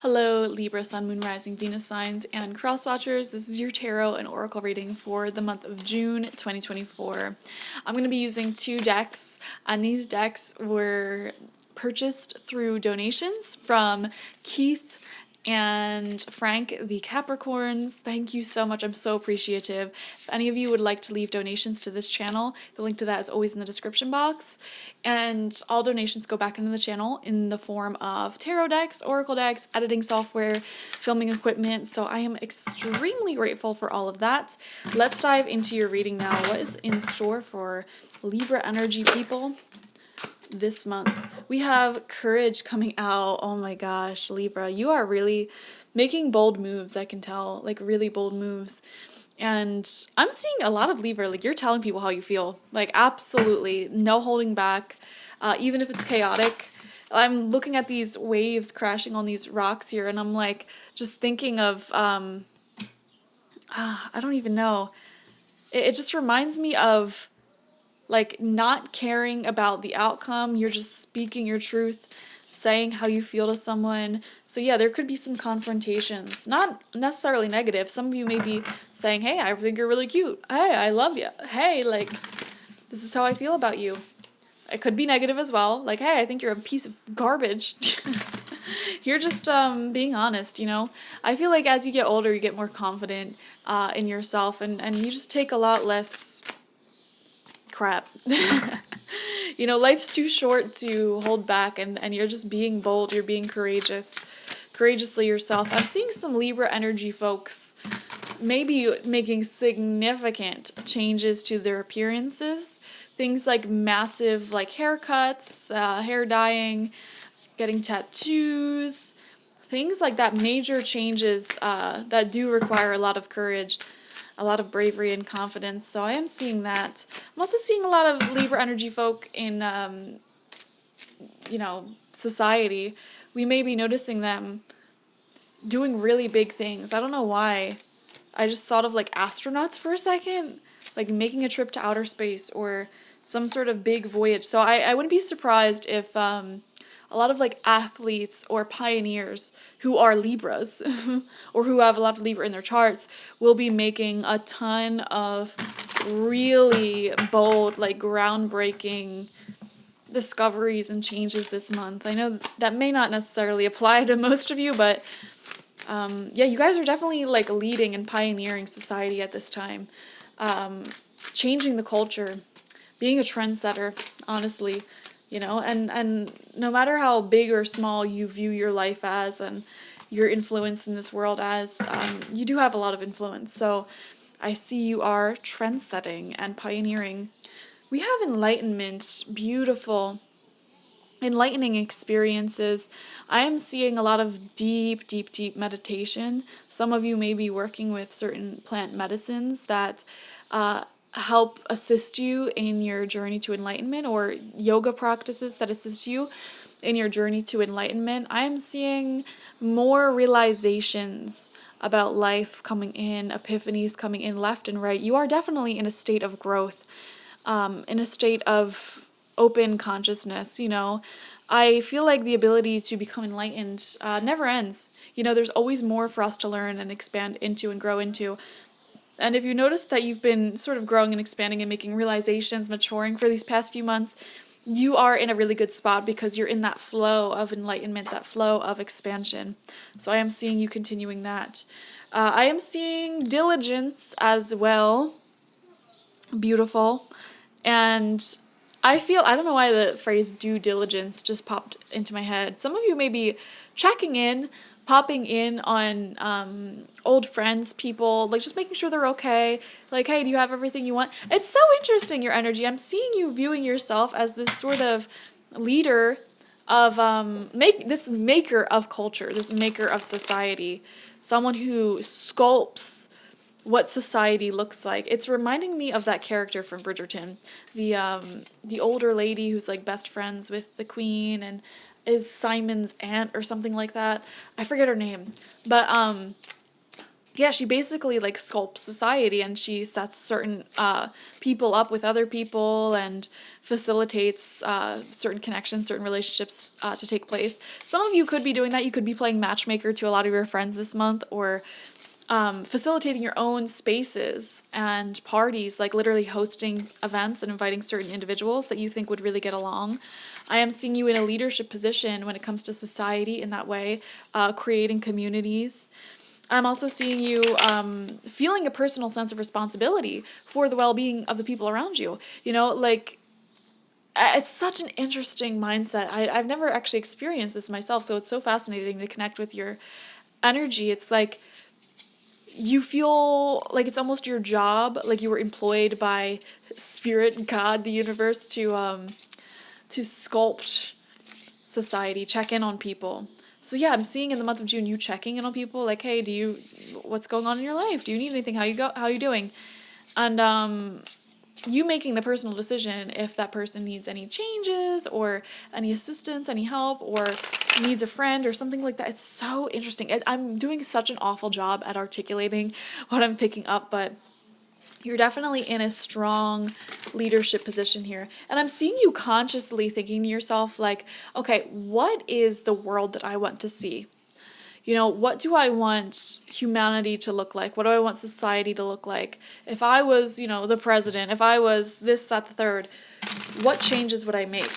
Hello, Libra, Sun, Moon, Rising, Venus signs, and cross watchers. This is your tarot and oracle reading for the month of June 2024. I'm going to be using two decks, and these decks were purchased through donations from Keith and Frank, the Capricorns. Thank you so much. I'm so appreciative. If any of you would like to leave donations to this channel, the link to that is always in the description box. And all donations go back into the channel in the form of tarot decks, oracle decks, editing software, filming equipment. So I am extremely grateful for all of that. Let's dive into your reading now. What is in store for Libra energy people this month? We have courage coming out. Oh my gosh, Libra, you are really making bold moves. I can tell, like really bold moves. And I'm seeing a lot of Libra, like you're telling people how you feel, like absolutely no holding back, even if it's chaotic. I'm looking at these waves crashing on these rocks here, and I'm like just thinking of I don't even know. It just reminds me of like not caring about the outcome. You're just speaking your truth, saying how you feel to someone. So yeah, there could be some confrontations, not necessarily negative. Some of you may be saying, hey, I think you're really cute. Hey, I love you. Hey, like, this is how I feel about you. It could be negative as well. Like, hey, I think you're a piece of garbage. You're just being honest, you know? I feel like as you get older, you get more confident in yourself, and you just take a lot less crap. You know, life's too short to hold back, and you're just being bold. You're being courageously yourself. I'm seeing some Libra energy folks maybe making significant changes to their appearances. Things like massive like haircuts, hair dyeing, getting tattoos, things like that. Major changes that do require a lot of courage, a lot of bravery and confidence. So I am seeing that. I'm also seeing a lot of Libra energy folk in, society. We may be noticing them doing really big things. I don't know why. I just thought of like astronauts for a second, like making a trip to outer space or some sort of big voyage. So I wouldn't be surprised if a lot of like athletes or pioneers who are Libras or who have a lot of Libra in their charts will be making a ton of really bold, like groundbreaking discoveries and changes this month. I know that may not necessarily apply to most of you, but yeah, you guys are definitely like leading and pioneering society at this time, changing the culture, being a trendsetter, honestly. You know, and no matter how big or small you view your life as and your influence in this world as, you do have a lot of influence. So I see you are trend-setting and pioneering. We have enlightenment, beautiful, enlightening experiences. I am seeing a lot of deep, deep, deep meditation. Some of you may be working with certain plant medicines that help assist you in your journey to enlightenment, or yoga practices that assist you in your journey to enlightenment. I am seeing more realizations about life coming in, epiphanies coming in left and right. You are definitely in a state of growth, in a state of open consciousness, you know. I feel like the ability to become enlightened never ends. You know, there's always more for us to learn and expand into and grow into. And if you notice that you've been sort of growing and expanding and making realizations, maturing for these past few months, you are in a really good spot because you're in that flow of enlightenment, that flow of expansion. So I am seeing you continuing that. I am seeing diligence as well. Beautiful. And I don't know why the phrase due diligence just popped into my head. Some of you may be checking in, popping in on old friends, people, like just making sure they're okay. Like, hey, do you have everything you want? It's so interesting, your energy. I'm seeing you viewing yourself as this sort of leader of this maker of culture, this maker of society, someone who sculpts what society looks like. It's reminding me of that character from Bridgerton, the older lady who's like best friends with the queen and is Simon's aunt or something like that. I forget her name, but yeah, she basically like sculpts society, and she sets certain people up with other people and facilitates certain connections, certain relationships to take place. Some of you could be doing that. You could be playing matchmaker to a lot of your friends this month, or facilitating your own spaces and parties, like literally hosting events and inviting certain individuals that you think would really get along. I am seeing you in a leadership position when it comes to society in that way, creating communities. I'm also seeing you feeling a personal sense of responsibility for the well-being of the people around you. You know, like, it's such an interesting mindset. I've never actually experienced this myself, so it's so fascinating to connect with your energy. It's like you feel like it's almost your job, like you were employed by spirit, God, the universe, to sculpt society, check in on people. So yeah, I'm seeing in the month of June you checking in on people, like, hey, what's going on in your life? Do you need anything? How you doing? And you making the personal decision if that person needs any changes or any assistance, any help, or needs a friend or something like that. It's so interesting. I'm doing such an awful job at articulating what I'm picking up, but you're definitely in a strong leadership position here. And I'm seeing you consciously thinking to yourself, like, okay, what is the world that I want to see? You know, what do I want humanity to look like? What do I want society to look like? If I was, the president, if I was this, that, the third, what changes would I make?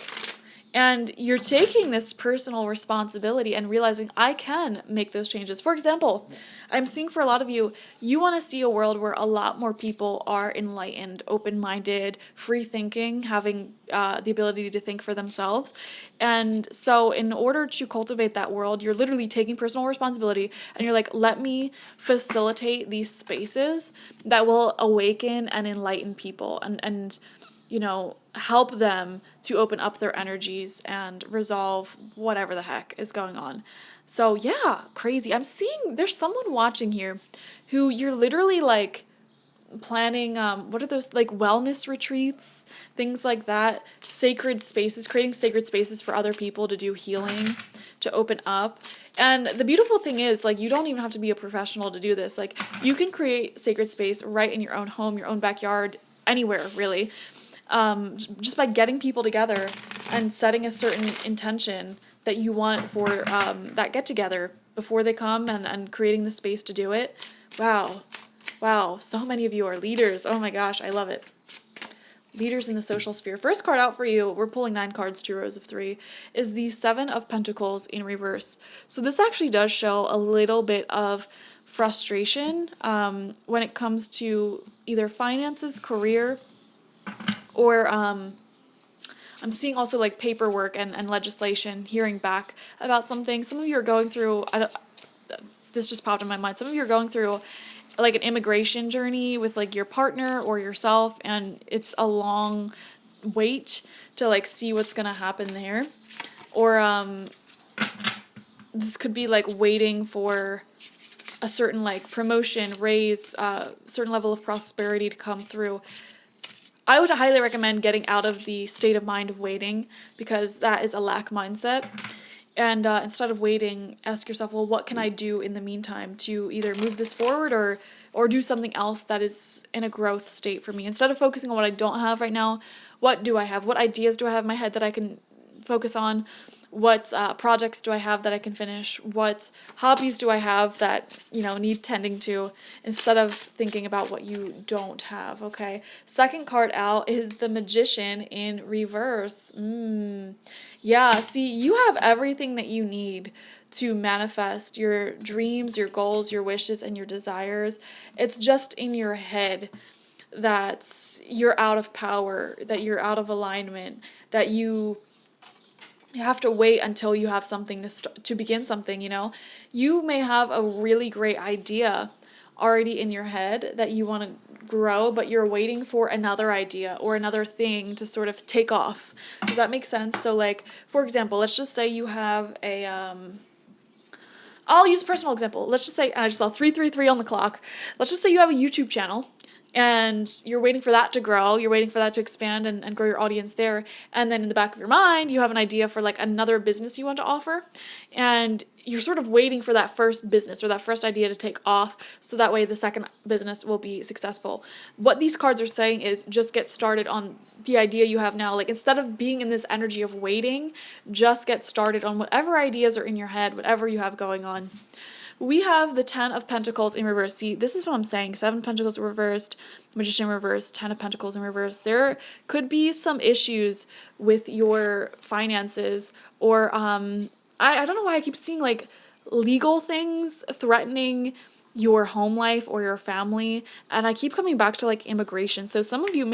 And you're taking this personal responsibility and realizing I can make those changes. For example, I'm seeing for a lot of you, you want to see a world where a lot more people are enlightened, open-minded, free-thinking, having the ability to think for themselves. And so in order to cultivate that world, you're literally taking personal responsibility and you're like, let me facilitate these spaces that will awaken and enlighten people and help them to open up their energies and resolve whatever the heck is going on. So yeah, crazy. I'm seeing there's someone watching here who you're literally like planning, what are those, like wellness retreats, things like that, sacred spaces, creating sacred spaces for other people to do healing, to open up. And the beautiful thing is, like, you don't even have to be a professional to do this. Like, you can create sacred space right in your own home, your own backyard, anywhere, really. Just by getting people together and setting a certain intention that you want for that get-together before they come and creating the space to do it. Wow, so many of you are leaders. Oh my gosh, I love it. Leaders in the social sphere. First card out for you, we're pulling 9 cards, 2 rows of 3, is the 7 of Pentacles in reverse. So this actually does show a little bit of frustration when it comes to either finances, career, or I'm seeing also like paperwork and legislation, hearing back about something. Some of you are going through, this just popped in my mind, some of you are going through like an immigration journey with like your partner or yourself, and it's a long wait to like see what's gonna happen there. Or this could be like waiting for a certain like promotion, raise, certain level of prosperity to come through. I would highly recommend getting out of the state of mind of waiting, because that is a lack mindset. And instead of waiting, ask yourself, well, what can I do in the meantime to either move this forward or do something else that is in a growth state for me? Instead of focusing on what I don't have right now, what do I have? What ideas do I have in my head that I can focus on? What projects do I have that I can finish? What hobbies do I have that, need tending to, instead of thinking about what you don't have, okay? Second card out is the Magician in reverse. Yeah, see, you have everything that you need to manifest your dreams, your goals, your wishes, and your desires. It's just in your head that you're out of power, that you're out of alignment, that you have to wait until you have something to begin something, You may have a really great idea already in your head that you want to grow, but you're waiting for another idea or another thing to sort of take off. Does that make sense? So like, for example, let's just say you have I'll use a personal example. Let's just say, and I just saw 333 on the clock. Let's just say you have a YouTube channel and you're waiting for that to grow, you're waiting for that to expand and grow your audience there. And then in the back of your mind, you have an idea for like another business you want to offer. And you're sort of waiting for that first business or that first idea to take off so that way the second business will be successful. What these cards are saying is just get started on the idea you have now. Like instead of being in this energy of waiting, just get started on whatever ideas are in your head, whatever you have going on. We have the 10 of Pentacles in reverse. See, this is what I'm saying. 7 of Pentacles reversed, Magician reversed, 10 of Pentacles in reverse. There could be some issues with your finances or I don't know why I keep seeing like legal things threatening your home life or your family, and I keep coming back to like immigration. So some of you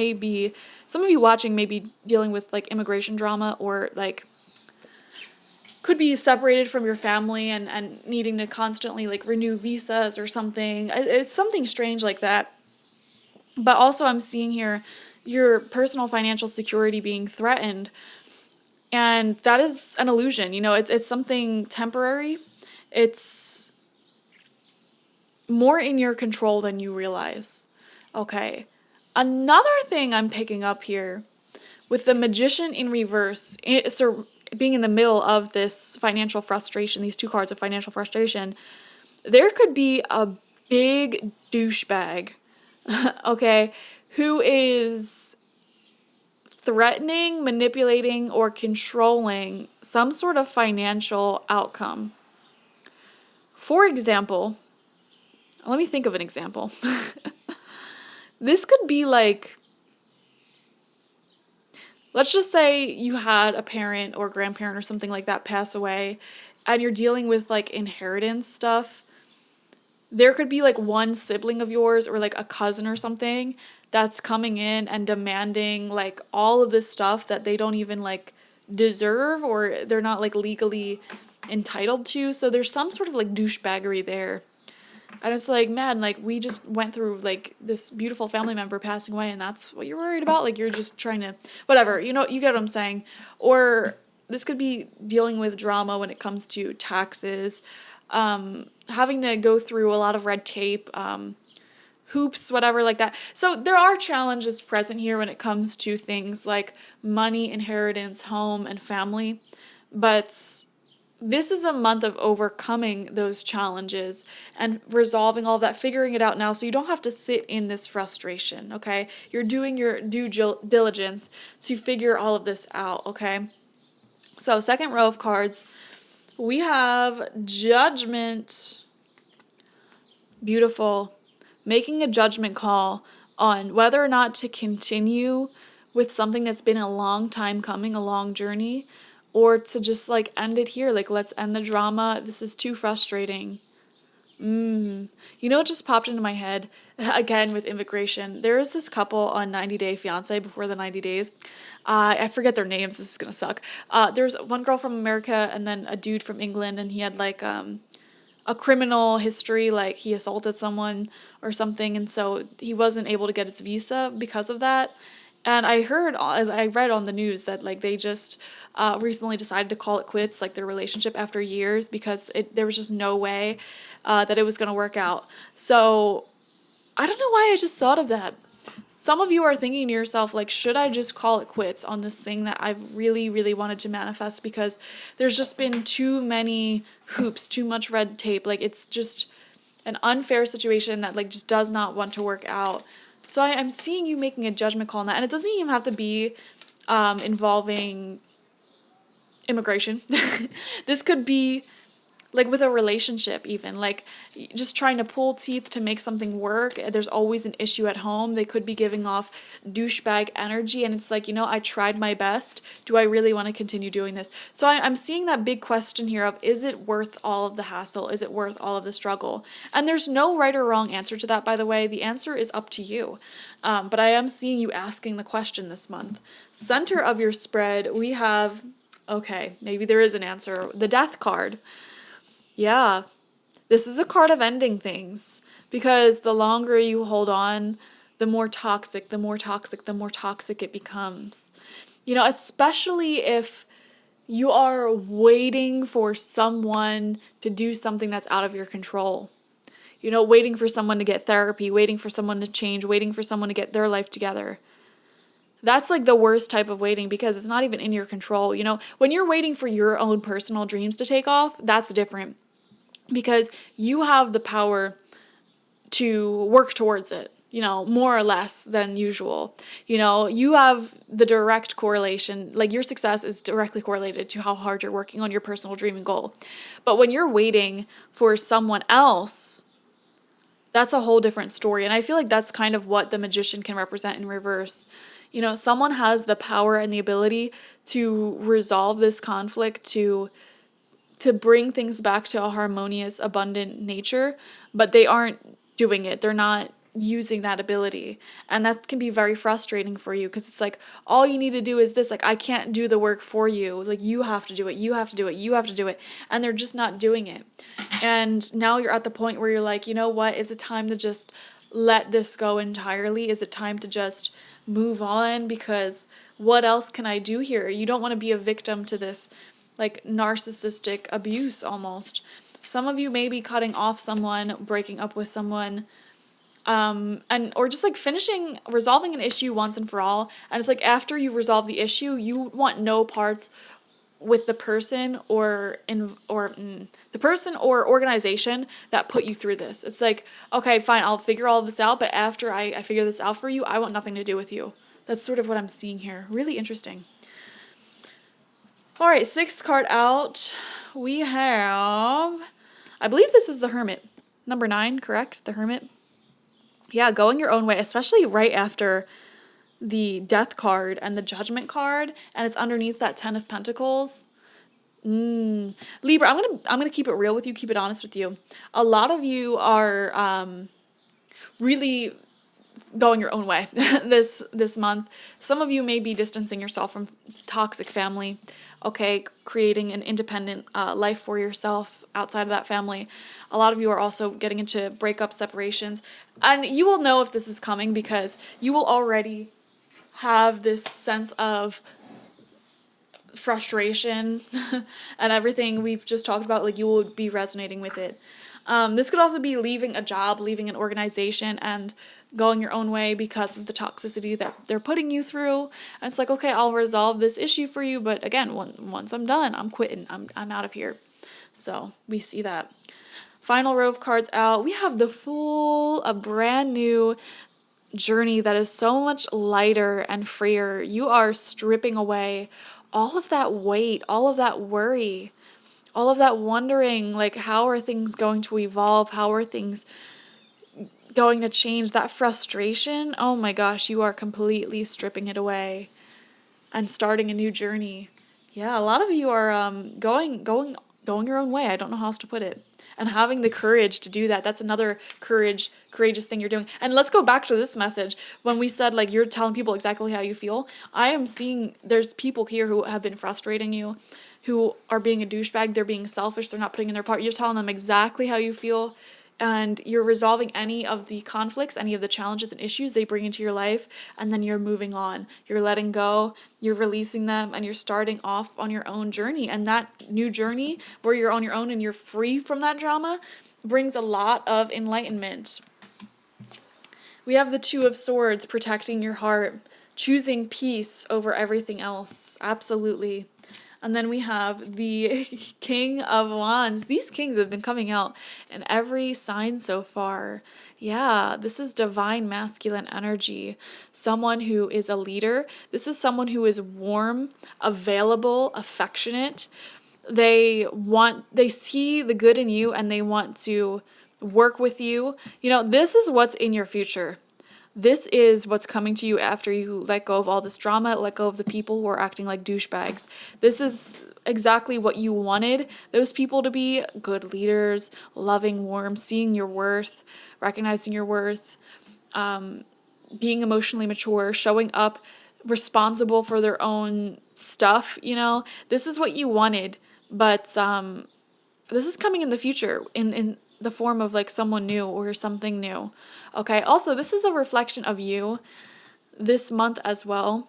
watching may be dealing with like immigration drama or like could be separated from your family and needing to constantly like renew visas or something. It's something strange like that. But also I'm seeing here your personal financial security being threatened. And that is an illusion. You know, it's something temporary. It's more in your control than you realize. Okay. Another thing I'm picking up here with the Magician in reverse, so being in the middle of this financial frustration, these 2 cards of financial frustration, there could be a big douchebag, okay, who is threatening, manipulating, or controlling some sort of financial outcome. For example, let me think of an example. This could be like, let's just say you had a parent or grandparent or something like that pass away and you're dealing with like inheritance stuff. There could be like one sibling of yours or like a cousin or something that's coming in and demanding like all of this stuff that they don't even like deserve or they're not like legally entitled to. So there's some sort of like douchebaggery there. And it's like, man, like we just went through like this beautiful family member passing away and that's what you're worried about? Like you're just trying to, whatever, you know, you get what I'm saying. Or this could be dealing with drama when it comes to taxes, having to go through a lot of red tape, hoops, whatever like that. So there are challenges present here when it comes to things like money, inheritance, home, and family. But this is a month of overcoming those challenges and resolving all of that, figuring it out now so you don't have to sit in this frustration, okay? You're doing your due diligence to figure all of this out, okay? So second row of cards, we have Judgment. Beautiful. Making a judgment call on whether or not to continue with something that's been a long time coming, a long journey, or to just like end it here. Like, let's end the drama. This is too frustrating. You know what just popped into my head? Again, with immigration. There is this couple on 90 Day Fiancé before the 90 days. I forget their names. This is going to suck. There's one girl from America and then a dude from England, and he had like a criminal history, like he assaulted someone or something, and so he wasn't able to get his visa because of that. And I read on the news that like they just recently decided to call it quits, like their relationship after years, because there was just no way that it was going to work out. So I don't know why I just thought of that. Some of you are thinking to yourself, like, should I just call it quits on this thing that I've really, really wanted to manifest because there's just been too many hoops, too much red tape. Like, it's just an unfair situation that, like, just does not want to work out. So I'm seeing you making a judgment call on that. And it doesn't even have to be involving immigration. This could be like with a relationship even, like just trying to pull teeth to make something work. There's always an issue at home. They could be giving off douchebag energy and it's like, you know, I tried my best. Do I really want to continue doing this? So I'm seeing that big question here of, is it worth all of the hassle? Is it worth all of the struggle? And there's no right or wrong answer to that, by the way. The answer is up to you. But I am seeing you asking the question this month. Center of your spread, we have, okay, maybe there is an answer. The Death card. Yeah, this is a card of ending things, because the longer you hold on, the more toxic it becomes. You know, especially if you are waiting for someone to do something that's out of your control. waiting for someone to get therapy, waiting for someone to change, waiting for someone to get their life together. That's like the worst type of waiting because it's not even in your control. When you're waiting for your own personal dreams to take off, that's different because you have the power to work towards it, more or less than usual. You have the direct correlation, like your success is directly correlated to how hard you're working on your personal dream and goal. But when you're waiting for someone else, that's a whole different story. And I feel like that's kind of what the magician can represent in reverse. Someone has the power and the ability to resolve this conflict, to bring things back to a harmonious, abundant nature, but they aren't doing it. They're not using that ability. And that can be very frustrating for you because it's like, all you need to do is this. Like, I can't do the work for you. Like, you have to do it. You have to do it. You have to do it. And they're just not doing it. And now you're at the point where you're like, you know what? Is it time to just let this go entirely? Is it time to just move on? Because what else can I do here? You don't want to be a victim to this like narcissistic abuse almost. Some of you may be cutting off someone, breaking up with someone, or just like resolving an issue once and for all. And it's like after you resolve the issue, you want no parts with the person or organization that put you through this. It's like, okay, fine, I'll figure all of this out, but after I figure this out for you, I want nothing to do with you. That's sort of what I'm seeing here. Really interesting. All right, 6th card out, we have, I believe this is the Hermit. Number 9, correct? The Hermit. Yeah, going your own way, especially right after the Death card and the Judgment card, and it's underneath that 10 of Pentacles. Libra, I'm gonna keep it real with you, keep it honest with you. A lot of you are really going your own way this month. Some of you may be distancing yourself from toxic family, okay, creating an independent life for yourself outside of that family. A lot of you are also getting into breakup, separations, and you will know if this is coming because you will already have this sense of frustration and everything we've just talked about, like you will be resonating with it. This could also be leaving a job, leaving an organization, and going your own way because of the toxicity that they're putting you through. And it's like, okay, I'll resolve this issue for you, but again, once I'm done, I'm quitting. I'm out of here. So we see that. Final row of cards out. We have the Fool, a brand new journey that is so much lighter and freer. You are stripping away all of that weight, all of that worry, all of that wondering, like, how are things going to evolve? How are things going to change? That frustration, oh my gosh, you are completely stripping it away and starting a new journey. Yeah, a lot of you are going your own way. I don't know how else to put it. And having the courage to do that. That's another courageous thing you're doing. And let's go back to this message. When we said, like, you're telling people exactly how you feel, I am seeing there's people here who have been frustrating you, who are being a douchebag. They're being selfish. They're not putting in their part. You're telling them exactly how you feel. And you're resolving any of the conflicts, any of the challenges and issues they bring into your life, and then you're moving on. You're letting go, you're releasing them, and you're starting off on your own journey. And that new journey, where you're on your own and you're free from that drama, brings a lot of enlightenment. We have the Two of Swords, protecting your heart, choosing peace over everything else. Absolutely. And then we have the King of Wands. These kings have been coming out in every sign so far. Yeah, this is divine masculine energy. Someone who is a leader. This is someone who is warm, available, affectionate. They see the good in you and they want to work with you. This is what's in your future. This is what's coming to you after you let go of all this drama, let go of the people who are acting like douchebags. This is exactly what you wanted those people to be: good leaders, loving, warm, seeing your worth, recognizing your worth, being emotionally mature, showing up responsible for their own stuff. This is what you wanted, but this is coming in the future in the form of like someone new or something new. Okay, also this is a reflection of you this month as well.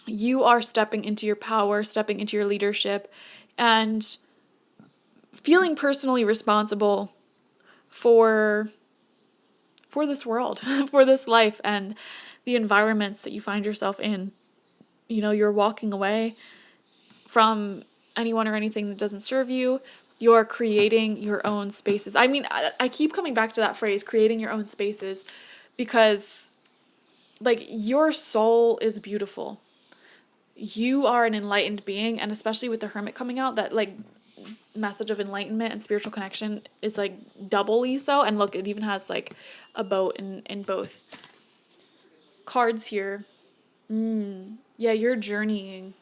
You are stepping into your power, stepping into your leadership, and feeling personally responsible for this world, for this life, and the environments that you find yourself in. You know, you're walking away from anyone or anything that doesn't serve you. You're creating your own spaces. I mean, I keep coming back to that phrase, creating your own spaces, because like your soul is beautiful. You are an enlightened being, and especially with the Hermit coming out, that like message of enlightenment and spiritual connection is like doubly so. And look, it even has like a boat in both cards here. Yeah, you're journeying,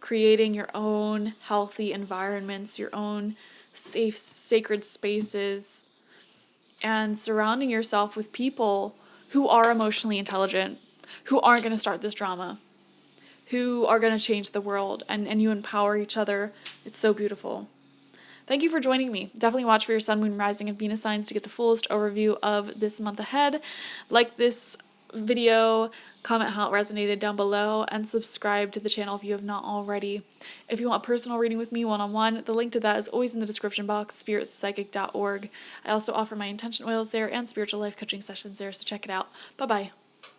creating your own healthy environments, your own safe, sacred spaces, and surrounding yourself with people who are emotionally intelligent, who aren't going to start this drama, who are going to change the world, and you empower each other. It's so beautiful. Thank you for joining me. Definitely watch for your sun, moon, rising, and Venus signs to get the fullest overview of this month ahead. Like this video, comment how it resonated down below, and subscribe to the channel if you have not already. If you want a personal reading with me one-on-one, the link to that is always in the description box, spiritpsychic.org. I also offer my intention oils there and spiritual life coaching sessions there, so check it out. Bye-bye.